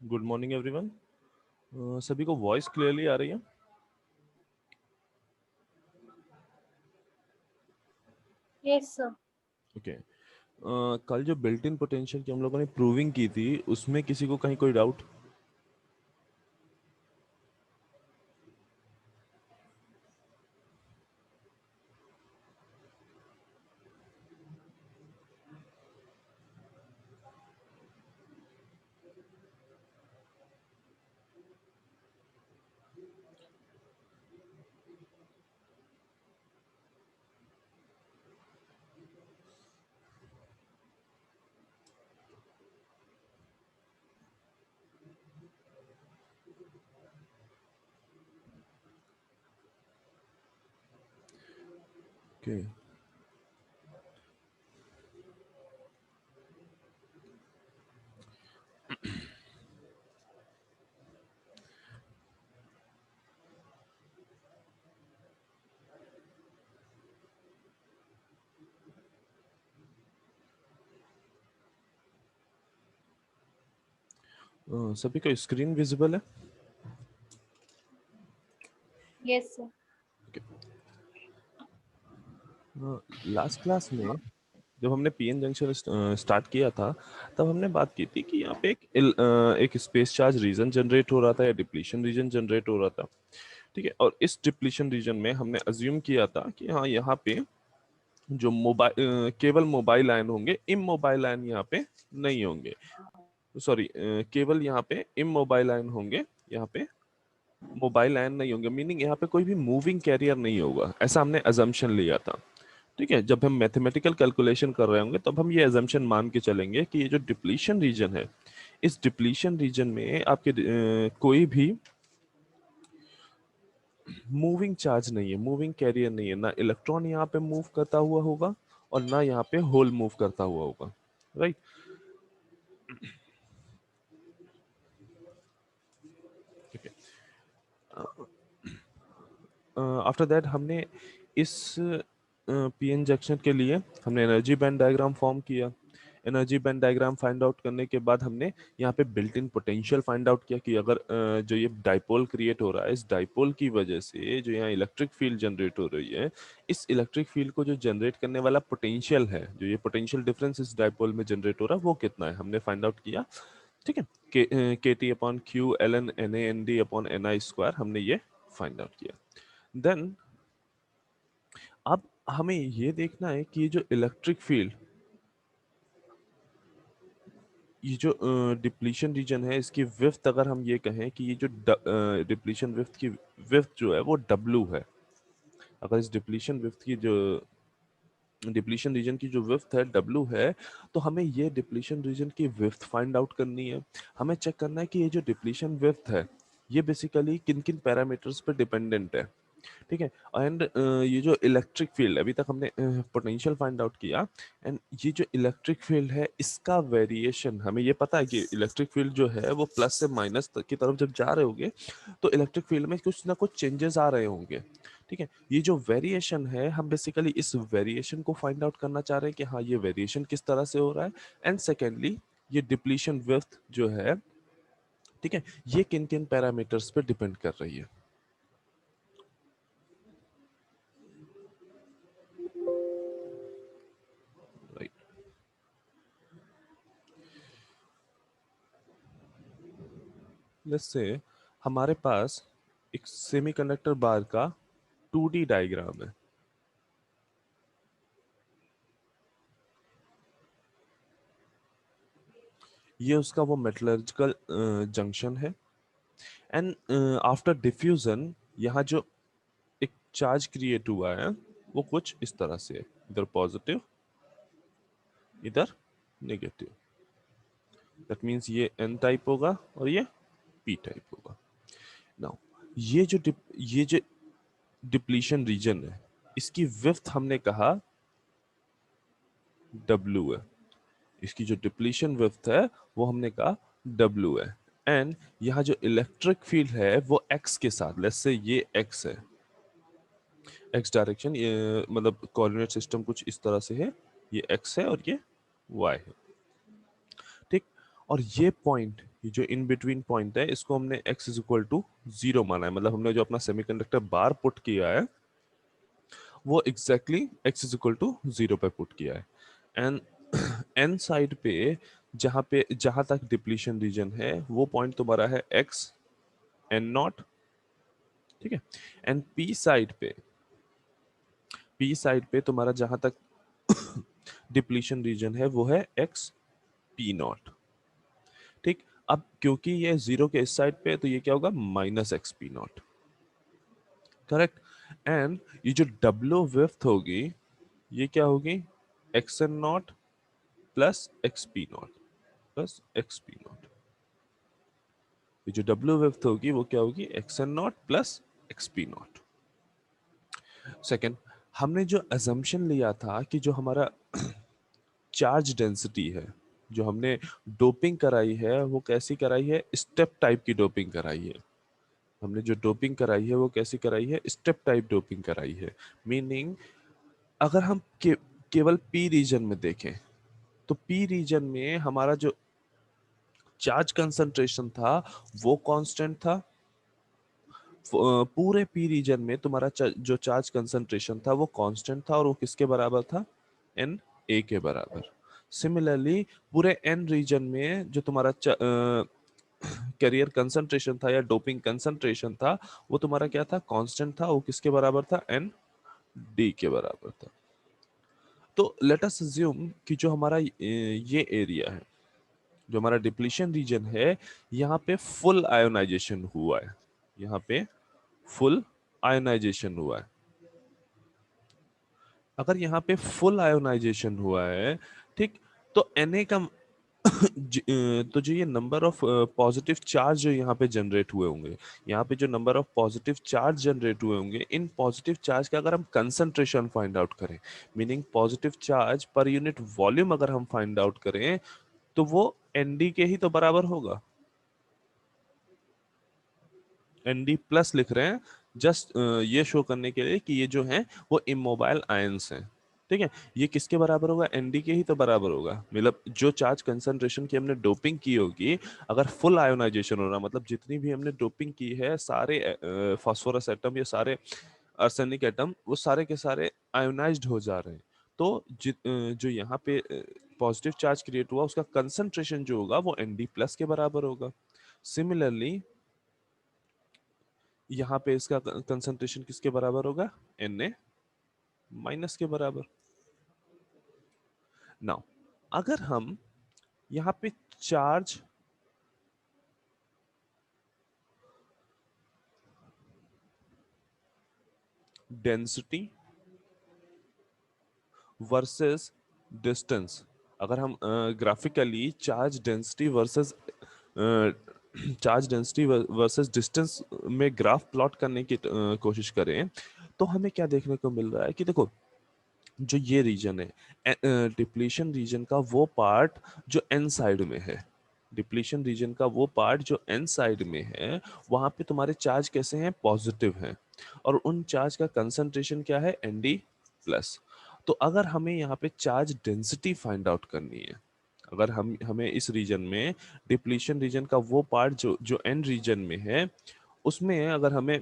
Good morning everyone. सभी को voice clearly आ रही है? Yes sir. ओके। कल जो बिल्ट इन पोटेंशियल की हम लोगों ने प्रूविंग की थी, उसमें किसी को कहीं कोई डाउट? ओके। सभी को स्क्रीन विजिबल है? Yes sir. लास्ट क्लास में जब हमने पीएन जंक्शन स्टार्ट किया था, तब हमने बात की थी कि यहाँ पे एक स्पेस चार्ज रीजन जनरेट हो रहा था या डिप्लीशन रीजन जनरेट हो रहा था। ठीक है, और इस डिप्लीशन रीजन में हमने अज्यूम किया था कि हाँ, यहाँ पे जो मोबाइल केवल मोबाइल आयन होंगे, इमोबाइल आयन यहाँ पे नहीं होंगे। सॉरी, केवल यहाँ पे इमोबाइल आयन होंगे, यहाँ पे मोबाइल आयन नहीं होंगे। मीनिंग यहाँ पे कोई भी मूविंग कैरियर नहीं होगा, ऐसा हमने अजम्पशन लिया था। ठीक है, जब हम मैथमेटिकल कैलकुलेशन कर रहे होंगे तब हम ये अजम्पशन मान के चलेंगे कि ये जो डिप्लीशन रीजन है, इस डिप्लीशन रीजन में आपके कोई भी मूविंग चार्ज नहीं है, मूविंग कैरियर नहीं है। ना इलेक्ट्रॉन यहाँ पे मूव करता हुआ होगा और ना यहाँ पे होल मूव करता हुआ होगा। राइट। आफ्टर दैट हमने इस पीएन जंक्शन के लिए हमने एनर्जी बैंड डायग्राम फॉर्म किया। Energy band diagram find out करने के बाद हमने यहाँ पे built in potential find out किया कि अगर जो ये डाइपोल क्रिएट हो रहा है, इस डाइपोल की वजह से जो यहाँ इलेक्ट्रिक फील्ड जनरेट हो रही है, इस इलेक्ट्रिक फील्ड को जो जनरेट करने वाला पोटेंशियल है, जो ये पोटेंशियल डिफरेंस इस डाइपोल में जनरेट हो रहा है, वो कितना है, हमने फाइंड आउट किया। ठीक है, K T upon Q L N N A N D upon N I square, हमने ये फाइंड आउट किया। देन अब हमें ये देखना है कि ये जो इलेक्ट्रिक फील्ड, ये जो डिप्लीशन रीजन है, इसकी विड्थ अगर हम ये कहें कि ये जो डिप्लीशन विड्थ की विड्थ जो है वो W है। अगर इस डिप्लीशन विड्थ की जो डिप्लीशन रीजन की जो विड्थ है W है, तो हमें ये डिप्लीशन रीजन की विड्थ फाइंड आउट करनी है। हमें चेक करना है कि ये जो डिप्लीशन विड्थ है, ये बेसिकली किन किन पैरामीटर्स पर डिपेंडेंट है। ठीक है, एंड ये जो इलेक्ट्रिक फील्ड, अभी तक हमने पोटेंशियल फाइंड आउट किया, एंड ये जो इलेक्ट्रिक फील्ड है, इसका वेरिएशन, हमें ये पता है कि इलेक्ट्रिक फील्ड जो है वो प्लस से माइनस की तरफ जब जा रहे होंगे तो इलेक्ट्रिक फील्ड में कुछ ना कुछ चेंजेस आ रहे होंगे। ठीक है, ये जो वेरिएशन है, हम बेसिकली इस वेरिएशन को फाइंड आउट करना चाह रहे हैं कि हाँ, ये वेरिएशन किस तरह से हो रहा है। एंड सेकेंडली, ये डिप्लीशन विड्थ जो है, ठीक है, ये किन किन पैरामीटर्स पे डिपेंड कर रही है। राइट। लेट्स से हमारे पास एक सेमीकंडक्टर बार का 2D डायग्राम है। ये उसका वो मेटलर्जिकल जंक्शन है। एंड आफ्टर डिफ्यूजन, यहाँ जो एक चार्ज क्रिएट हुआ है वो कुछ इस तरह से है, इधर पॉजिटिव, इधर नेगेटिव। दैट मीन्स ये एन टाइप होगा और ये पी टाइप होगा। नाउ ये जो डिप्लीशन रीजन है, इसकी विड्थ हमने कहा W है। इसकी जो डिप्लीशन विड्थ है वो हमने कहा W है। एंड यहाँ जो इलेक्ट्रिक फील्ड है वो x के साथ, लेट्स से ये x है, x डायरेक्शन, ये मतलब कोऑर्डिनेट सिस्टम कुछ इस तरह से है, ये x है और ये y है। ठीक, और ये पॉइंट, ये जो इन बिटवीन पॉइंट है, इसको हमने x इज इक्वल टू 0 माना है, मतलब हमने जो अपना सेमीकंडक्टर बार पुट किया है वो exactly x is equal to 0 पे पुट किया है। एंड n साइड पे जहां तक डिप्लीशन रीजन है वो पॉइंट तुम्हारा है x n नॉट, ठीक है। एंड p साइड पे तुम्हारा जहां तक डिप्लीशन रीजन है वो है x p नॉट, ठीक। अब क्योंकि ये 0 के इस साइड पे है तो ये क्या होगा, minus X P naught, correct. And ये जो डब्ल्यू विड्थ होगी ये क्या होगी, X N naught plus X P naught plus X P naught. ये जो डब्ल्यू विड्थ होगी वो क्या होगी, X N naught plus X P naught. Second, हमने जो अजम्पशन लिया था कि जो हमारा चार्ज डेंसिटी है, जो हमने डोपिंग कराई है वो कैसी कराई है, स्टेप टाइप की डोपिंग कराई है। हमने जो डोपिंग कराई है वो कैसी कराई है, स्टेप टाइप डोपिंग कराई है। मीनिंग अगर हम केवल पी रीजन में देखें तो पी रीजन में हमारा जो चार्ज कंसंट्रेशन था वो कांस्टेंट था। पूरे पी रीजन में तुम्हारा जो चार्ज कंसंट्रेशन था वो कांस्टेंट था, और वो किसके बराबर था, एन ए के बराबर। सिमिलरली पूरे एन रीजन में जो तुम्हारा कैरियर कंसंट्रेशन था या डोपिंग कंसंट्रेशन था वो तुम्हारा क्या था, कांस्टेंट था, वो किसके बराबर था, एन डी के बराबर था। तो लेट अस अज्यूम कि जो हमारा ये एरिया है, जो हमारा डिप्लीशन रीजन है, यहाँ पे फुल आयोनाइजेशन हुआ है, यहाँ पे फुल आयोनाइजेशन हुआ है। अगर यहाँ पे फुल आयोनाइजेशन हुआ है, ठीक, तो Na का तो जो ये नंबर ऑफ पॉजिटिव चार्ज जो यहाँ पे जनरेट हुए होंगे, यहाँ पे जो number of positive charge generate हुए होंगे, इन पॉजिटिव चार्ज का अगर हम कंसंट्रेशन फाइंड आउट करें, meaning positive charge per unit volume अगर हम फाइंड आउट करें तो वो एनडी के ही तो बराबर होगा। एनडी प्लस लिख रहे हैं जस्ट ये शो करने के लिए कि ये जो हैं वो इमोबाइल आयंस हैं, ठीक है। ये किसके बराबर होगा, एनडी के ही तो बराबर होगा। मतलब जो चार्ज कंसंट्रेशन की हमने डोपिंग की होगी, अगर फुल आयोनाइजेशन हो रहा, मतलब जितनी भी हमने डोपिंग की है, सारे फास्फोरस एटम या सारे आर्सेनिक एटम वो सारे के सारे आयोनाइज्ड हो जा रहे हैं। तो जो यहाँ पे पॉजिटिव चार्ज क्रिएट हुआ उसका कंसंट्रेशन जो होगा वो एनडी प्लस के बराबर होगा। सिमिलरली यहाँ पे इसका कंसंट्रेशन किसके बराबर होगा, Na माइनस के बराबर। नाउ अगर हम यहाँ पे चार्ज डेंसिटी वर्सेस डिस्टेंस, अगर हम graphically charge density versus charge density versus distance में ग्राफ प्लॉट करने की कोशिश करें तो हमें क्या देखने को मिल रहा है कि देखो, जो ये रीजन है डिप्लीशन रीजन का वो पार्ट जो एन साइड में है, डिप्लीशन रीजन का वो पार्ट जो एन साइड में है, वहां पे तुम्हारे चार्ज कैसे हैं, पॉजिटिव हैं, और उन चार्ज का कंसंट्रेशन क्या है, एनडी प्लस। तो अगर हमें यहाँ पे चार्ज डेंसिटी फाइंड आउट करनी है, अगर हम हमें इस रीजन में डिप्लीशन रीजन का वो पार्ट जो जो एन रीजन में है उसमें अगर हमें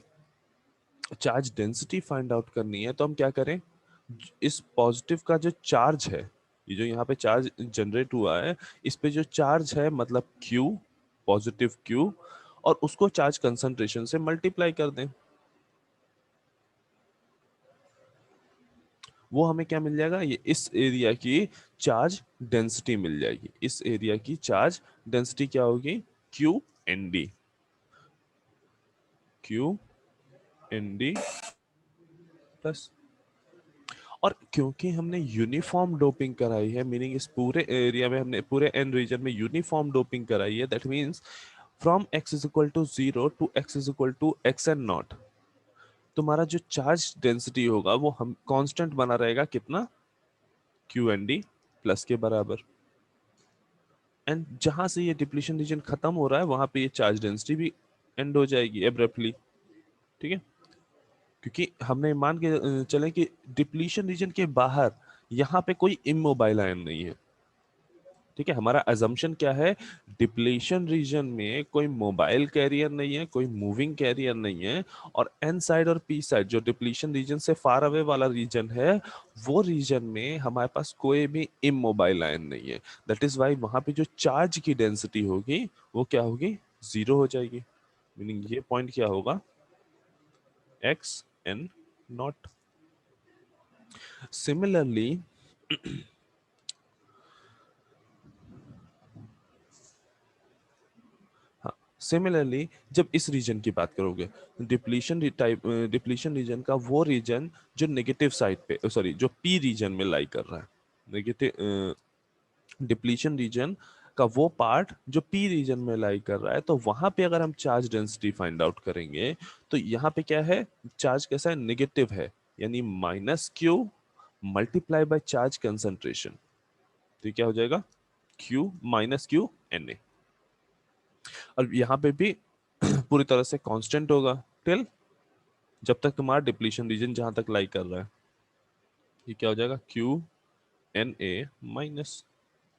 चार्ज डेंसिटी फाइंड आउट करनी है तो हम क्या करें, इस पॉजिटिव का जो चार्ज है, ये जो यहाँ पे चार्ज जनरेट हुआ है, इस पे जो चार्ज है मतलब Q, पॉजिटिव Q, और उसको चार्ज कंसंट्रेशन से मल्टीप्लाई कर दें, वो हमें क्या मिल जाएगा, ये इस एरिया की चार्ज डेंसिटी मिल जाएगी। इस एरिया की चार्ज डेंसिटी क्या होगी, Q N D, Q N D plus. और क्योंकि हमने यूनिफॉर्म डोपिंग कराई है, मीनिंग इस पूरे एरिया में हमने पूरे एन रीजन में यूनिफॉर्म डोपिंग कराई है, that means from x is equal to 0 to x is equal to X N naught, तुम्हारा जो चार्ज डेंसिटी होगा वो हम कांस्टेंट बना रहेगा कितना, क्यू एन डी प्लस के बराबर। एंड जहां से ये डिप्लीशन रीजन खत्म हो रहा है वहां पे ये चार्ज डेंसिटी भी एंड हो जाएगी एब्रप्टली, ठीक है। क्योंकि हमने मान के चले कि डिप्लीशन रीजन के बाहर यहाँ पे कोई इमोबाइल आयन नहीं है, ठीक है, हमारा अजम्पशन क्या है, डिप्लीशन रीजन में कोई मोबाइल कैरियर नहीं है, कोई मूविंग कैरियर नहीं है, और एन साइड और पी साइड जो डिप्लीशन रीजन से फार अवे वाला रीजन है, वो रीजन में हमारे पास कोई भी इमोबाइल आयन नहीं है। दैट इज वाई वहां पे जो चार्ज की डेंसिटी होगी वो क्या होगी, जीरो हो जाएगी। मीनिंग ये पॉइंट क्या होगा, एक्स एन नॉट। सिमिलरली, हाँ, सिमिलरली जब इस रीजन की बात करोगे, डिप्लीशन रीजन का वो रीजन जो नेगेटिव साइड पे, सॉरी, जो पी रीजन में लाई कर रहा है, नेगेटिव डिप्लीशन रीजन का वो पार्ट जो पी रीजन में लाई कर रहा है, तो वहां पे अगर हम चार्ज डेंसिटी फाइंड आउट करेंगे तो यहाँ पे क्या है, चार्ज कैसा है, नेगेटिव है, यानी minus Q multiply by charge concentration. तो ये क्या हो जाएगा, Q minus Q N A. और यहाँ पे भी पूरी तरह से कांस्टेंट होगा टिल जब तक तुम्हारा डिप्लीशन रीजन जहां तक लाई कर रहा है। ये क्या हो जाएगा, Q N A minus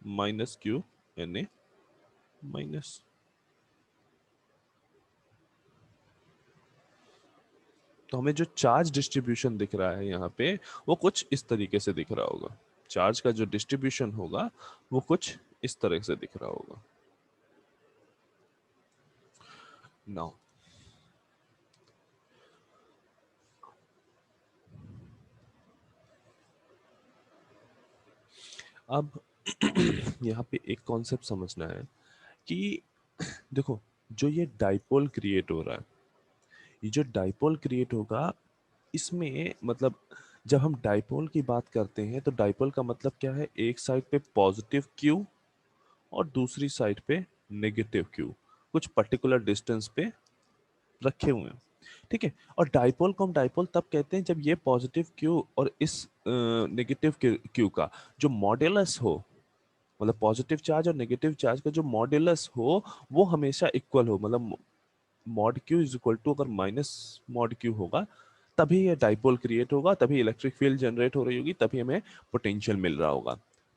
minus Q N A minus. तो हमें जो चार्ज डिस्ट्रीब्यूशन दिख रहा है यहाँ पे वो कुछ इस तरीके से दिख रहा होगा, चार्ज का जो डिस्ट्रीब्यूशन होगा वो कुछ इस तरह से दिख रहा होगा। नाउ अब यहाँ पे एक कॉन्सेप्ट समझना है कि देखो, जो ये डाइपोल क्रिएट हो रहा है, ये जो डाइपोल क्रिएट होगा, इसमें मतलब जब हम डाइपोल की बात करते हैं तो डाइपोल का मतलब क्या है, एक साइड पे पॉजिटिव क्यू और दूसरी साइड पे नेगेटिव क्यू कुछ पर्टिकुलर डिस्टेंस पे रखे हुए हैं। ठीक है, और डाइपोल को हम डाइपोल तब कहते हैं जब ये पॉजिटिव क्यू और इस नेगेटिव क्यू का जो मॉड्यूलस हो, मतलब पॉजिटिव चार्ज और नेगेटिव चार्ज का जो मॉड्यूलस हो वो हमेशा इक्वल हो, मतलब mod Q is equal to अगर माइनस मॉड क्यू होगा तभी ये डाइपोल क्रिएट होगा, तभी इलेक्ट्रिक फील्ड जनरेट हो रही होगी, तभी हमें पोटेंशियल मिल रहा होगा।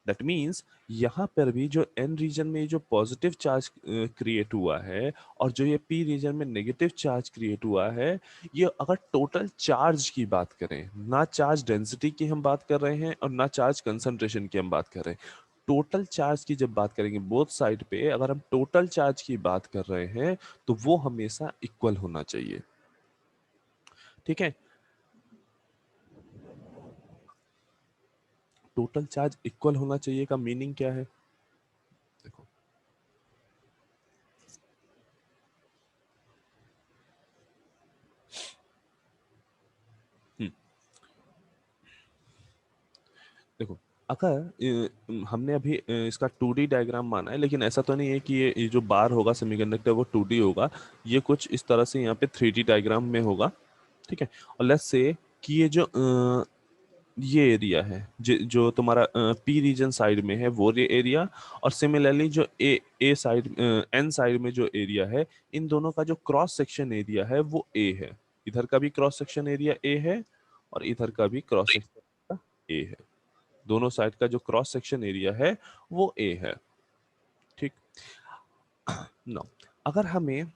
दैट मीन्स यहाँ पर भी जो एन रीजन में जो पॉजिटिव चार्ज क्रिएट हुआ है और जो ये पी रीजन में नेगेटिव चार्ज क्रिएट हुआ है, ये अगर टोटल चार्ज की बात करें, ना चार्ज डेंसिटी की हम बात कर रहे हैं और ना चार्ज कंसंट्रेशन की हम बात कर रहे हैं, टोटल चार्ज की जब बात करेंगे बोथ साइड पे, अगर हम टोटल चार्ज की बात कर रहे हैं तो वो हमेशा इक्वल होना चाहिए। ठीक है, टोटल चार्ज इक्वल होना चाहिए का मीनिंग क्या है, देखो, हम्म, देखो, अगर हमने अभी इसका 2D डायग्राम माना है, लेकिन ऐसा तो नहीं है कि ये जो बार होगा सेमीकंडक्टर वो 2D होगा, ये कुछ इस तरह से यहाँ पे 3D डायग्राम में होगा। ठीक है, और लेट्स से कि ये जो ये एरिया है जो तुम्हारा पी रीजन साइड में है वो ये एरिया, और सिमिलरली जो ए साइड एन साइड में जो एरिया है, इन दोनों का जो क्रॉस सेक्शन एरिया है वो ए है। इधर का भी क्रॉस सेक्शन एरिया ए है और इधर का भी क्रॉस सेक्शन ए है। दोनों साइड का जो क्रॉस सेक्शन एरिया है वो ए है। ठीक, नो, अगर हमें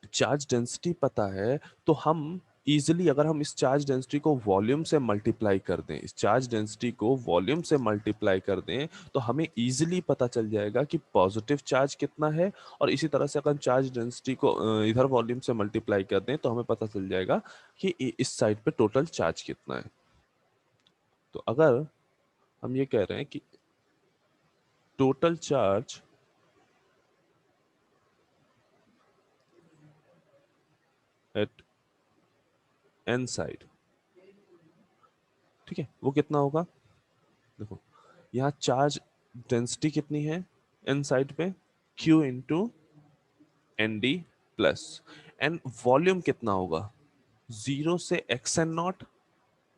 चार्ज डेंसिटी पता है तो हम इजिली, अगर हम इस चार्ज डेंसिटी को वॉल्यूम से मल्टीप्लाई कर दें, इस चार्ज डेंसिटी को वॉल्यूम से मल्टीप्लाई कर दें, तो हमें इजिली पता चल जाएगा कि पॉजिटिव चार्ज कितना है। और इसी तरह से अगर हम चार्ज डेंसिटी को इधर वॉल्यूम से मल्टीप्लाई कर दें तो हमें पता चल जाएगा कि इस साइड पे टोटल चार्ज कितना है। तो अगर हम ये कह रहे हैं कि total charge at N side, ठीक है, वो कितना होगा, देखो, यहाँ चार्ज डेंसिटी कितनी है एन साइड पे, Q into N D plus N, volume कितना होगा, जीरो से एक्स एन नॉट,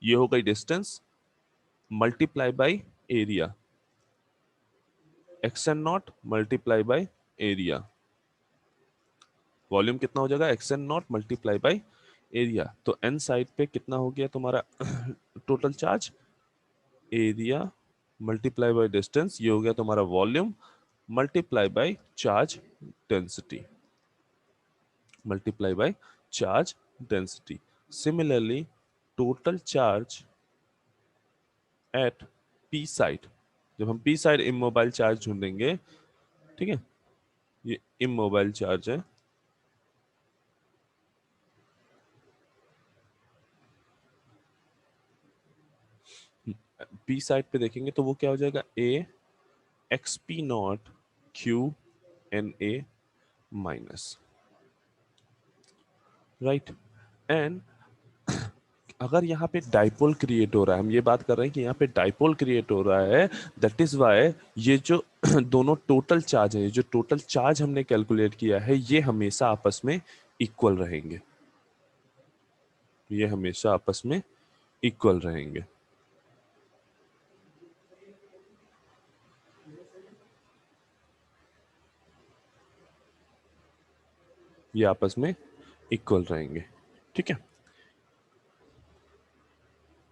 ये हो गई distance, multiply by area, X N naught multiply by area, volume कितना हो जाएगा, X N naught multiply by area. तो एन साइड पे कितना हो गया तुम्हारा total charge, area multiply by distance, ये हो गया तुम्हारा volume, multiply by charge density, multiply by charge density. Similarly total charge at P side, जब हम पी साइड इमोबाइल चार्ज ढूंढेंगे, ठीक है, ये इमोबाइल चार्ज है, पी साइड पे देखेंगे तो वो क्या हो जाएगा, A X P not Q N A minus, right. And अगर यहाँ पे डाइपोल क्रिएट हो रहा है, हम ये बात कर रहे हैं कि यहाँ पे डाइपोल क्रिएट हो रहा है, दैट इज वाई ये जो दोनों टोटल चार्ज है, जो टोटल चार्ज हमने कैलकुलेट किया है, ये हमेशा आपस में इक्वल रहेंगे, ये हमेशा आपस में इक्वल रहेंगे। ये आपस में इक्वल रहेंगे, ठीक है।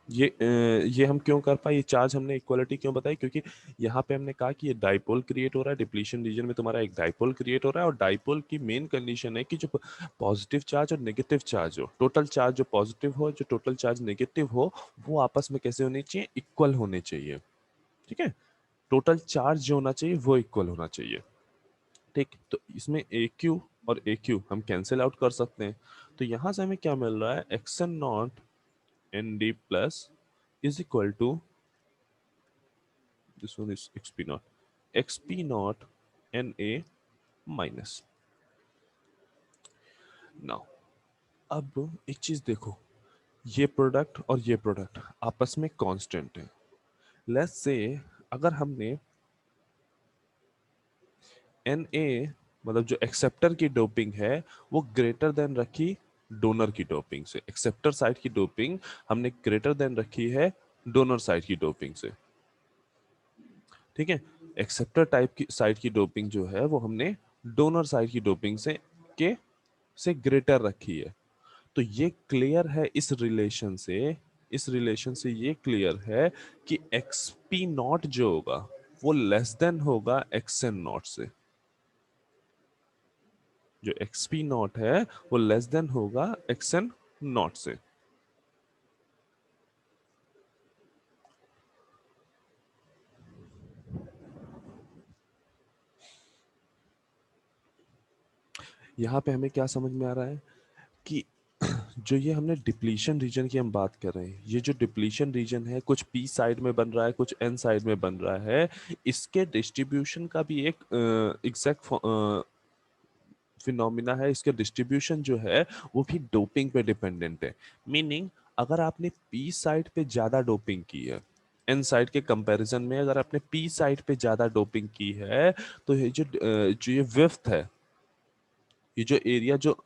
ये हम क्यों कर पाए, ये चार्ज हमने इक्वलिटी क्यों बताई, क्योंकि यहाँ पे हमने कहा कि ये डाइपोल क्रिएट हो रहा है, डिप्लीशन रीजन में तुम्हारा एक डाइपोल क्रिएट हो रहा है, और डाइपोल की मेन कंडीशन है कि जो पॉजिटिव चार्ज और नेगेटिव चार्ज हो, टोटल चार्ज जो पॉजिटिव हो, जो टोटल चार्ज नेगेटिव हो, वो आपस में कैसे होने चाहिए, इक्वल होने चाहिए, ठीक है। टोटल चार्ज जो होना चाहिए वो इक्वल होना चाहिए, ठीक। तो इसमें ए क्यू और ए क्यू हम कैंसिल आउट कर सकते हैं, तो यहां से हमें क्या मिल रहा है, X N naught N D plus is equal to, this one is xp naught na minus। Now अब एक चीज देखो, ये प्रोडक्ट और ये प्रोडक्ट आपस में कांस्टेंट है। लेट्स से अगर हमने Na मतलब जो एक्सेप्टर की डोपिंग है वो ग्रेटर देन रखी डोनर की डोपिंग से, एक्सेप्टर साइड की डोपिंग हमने ग्रेटर देन रखी है डोनर साइड की डोपिंग से, ठीक है। एक्सेप्टर टाइप की साइड की डोपिंग जो है वो हमने डोनर साइड की डोपिंग से ग्रेटर रखी है। तो ये क्लियर है इस रिलेशन से, इस रिलेशन से ये क्लियर है कि एक्स पी नॉट जो होगा वो लेस देन होगा एक्स एन नॉट से, जो एक्स पी नॉट है वो लेस देन होगा एक्स एन नॉट से। यहाँ पे हमें क्या समझ में आ रहा है कि जो ये हमने डिप्लीशन रीजन की हम बात कर रहे हैं, ये जो डिप्लीशन रीजन है कुछ पी साइड में बन रहा है, कुछ एन साइड में बन रहा है, इसके डिस्ट्रीब्यूशन का भी एक एग्जैक्ट फिनोमिना है, इसके डिस्ट्रीब्यूशन जो है वो भी डोपिंग पे डिपेंडेंट है। मीनिंग अगर आपने पी साइड पे ज्यादा डोपिंग की है, एन साइड के कंपैरिजन में अगर आपने पी साइड पे ज्यादा डोपिंग की है, तो ये जो ये विड्थ है, ये जो एरिया जो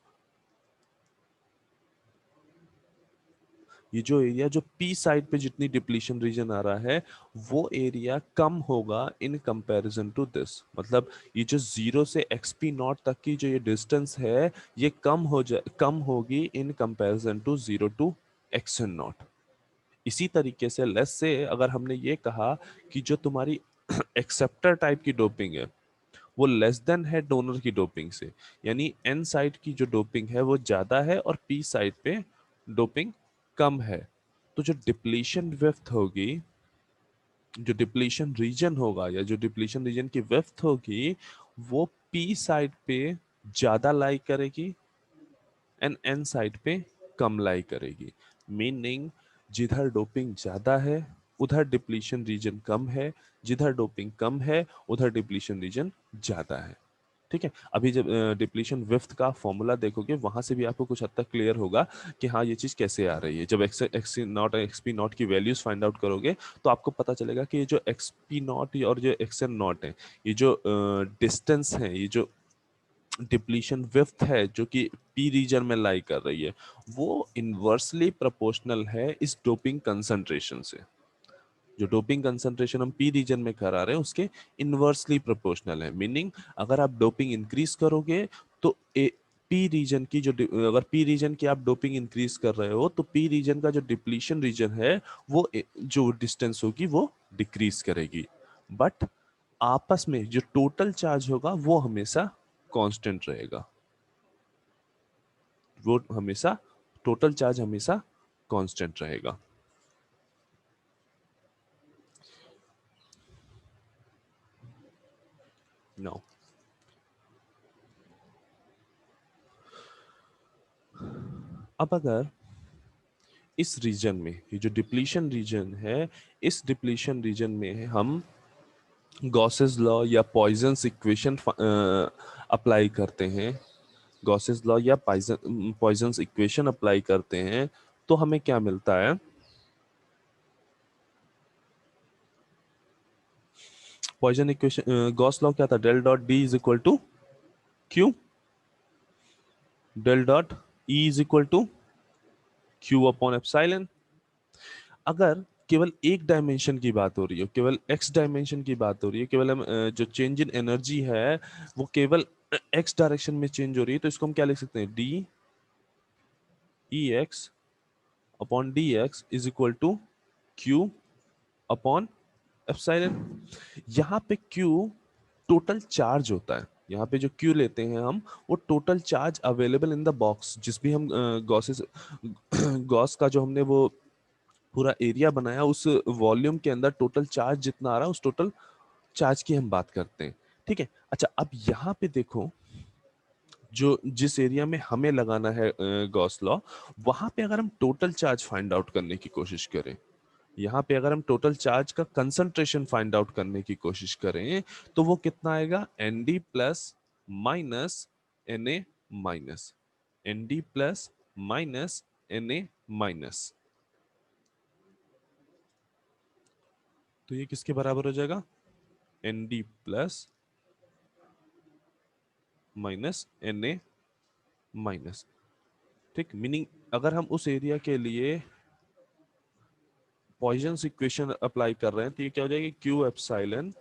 ये जो एरिया जो पी साइड पे जितनी डिप्लीशन रीजन आ रहा है, वो एरिया कम होगा इन कंपैरिजन टू दिस। मतलब ये जो जीरो से एक्सपी नॉट तक की जो ये डिस्टेंस है, ये कम होगी in comparison to zero to X N naught. इसी तरीके से लेस से अगर हमने ये कहा कि जो तुम्हारी एक्सेप्टर टाइप की डोपिंग है वो लेस देन है डोनर की डोपिंग से, यानी एन साइड की जो डोपिंग है वो ज्यादा है और पी साइड पे डोपिंग कम है, तो जो डिप्लीशन विड्थ होगी, जो डिप्लीशन रीजन होगा या जो डिप्लीशन रीजन की विड्थ होगी, वो पी साइड पे ज्यादा लाई करेगी एंड एन साइड पे कम लाई करेगी। मीनिंग जिधर डोपिंग ज्यादा है उधर डिप्लीशन रीजन कम है, जिधर डोपिंग कम है उधर डिप्लीशन रीजन ज्यादा है, ठीक है। अभी जब डिप्लीशन विड्थ का फॉर्मूला देखोगे वहां से भी आपको कुछ हद तक क्लियर होगा कि हाँ ये चीज कैसे आ रही है। जब x x not x P not की वैल्यूज फाइंड आउट करोगे तो आपको पता चलेगा कि ये जो एक्स पी नॉट और जो एक्स एन नॉट है, ये जो डिस्टेंस है, ये जो डिप्लीशन विड्थ है जो कि पी रीजन में लाई कर रही है, वो इनवर्सली प्रोपोर्शनल है इस डोपिंग कंसंट्रेशन से। जो डोपिंग कंसंट्रेशन हम पी रीजन में करा रहे हैं उसके इनवर्सली प्रोपोर्शनल है। मीनिंग अगर आप डोपिंग इंक्रीज करोगे तो पी रीजन की जो अगर पी रीजन की आप डोपिंग इंक्रीज कर रहे हो तो पी रीजन का जो डिप्लीशन रीजन है वो जो डिस्टेंस होगी वो डिक्रीज करेगी, बट आपस में जो टोटल चार्ज होगा वो हमेशा कांस्टेंट रहेगा, वो हमेशा टोटल चार्ज हमेशा कांस्टेंट रहेगा। नाउ अब अगर इस रीजन में, ये जो डिप्लीशन रीजन है, इस डिप्लीशन रीजन में हम गॉसेस लॉ या पॉइजन्स इक्वेशन अप्लाई करते हैं, गॉसेस लॉ या पॉइजन्स इक्वेशन अप्लाई करते हैं, तो हमें क्या मिलता है? पॉइजन इक्वेशन, गॉस लॉ क्या था? Del dot D is equal to Q, del dot E is equal to Q upon epsilon. अगर केवल एक डायमेंशन की बात हो रही हो, केवल एक्स डायमेंशन की बात हो रही है, केवल हम जो चेंज इन एनर्जी है वो केवल एक्स डायरेक्शन में चेंज हो रही है, तो इसको हम क्या लिख सकते हैं? D E X upon D X is equal to Q upon epsilon. यहाँ पे क्यू टोटल चार्ज होता है, यहाँ पे जो क्यू लेते हैं हम, वो total charge available in the box, जिस भी हम गॉसेस गॉस का जो हमने वो पूरा एरिया बनाया, उस वॉल्यूम के अंदर टोटल चार्ज जितना आ रहा है, उस टोटल चार्ज की हम बात करते हैं। ठीक है, अच्छा अब यहाँ पे देखो, जो जिस एरिया में हमें लगाना है गॉस लॉ, वहां पे अगर हम टोटल चार्ज फाइंड आउट करने की कोशिश करें, यहाँ पे अगर हम टोटल चार्ज का कंसंट्रेशन फाइंड आउट करने की कोशिश करें, तो वो कितना आएगा? N D plus minus N A minus, N D plus minus N A minus. तो ये किसके बराबर हो जाएगा? N D plus minus N A minus. ठीक, मीनिंग अगर हम उस एरिया के लिए पॉइजन्स इक्वेशन अप्लाई कर रहे हैं, तो ये क्या हो जाएगी? Q epsilon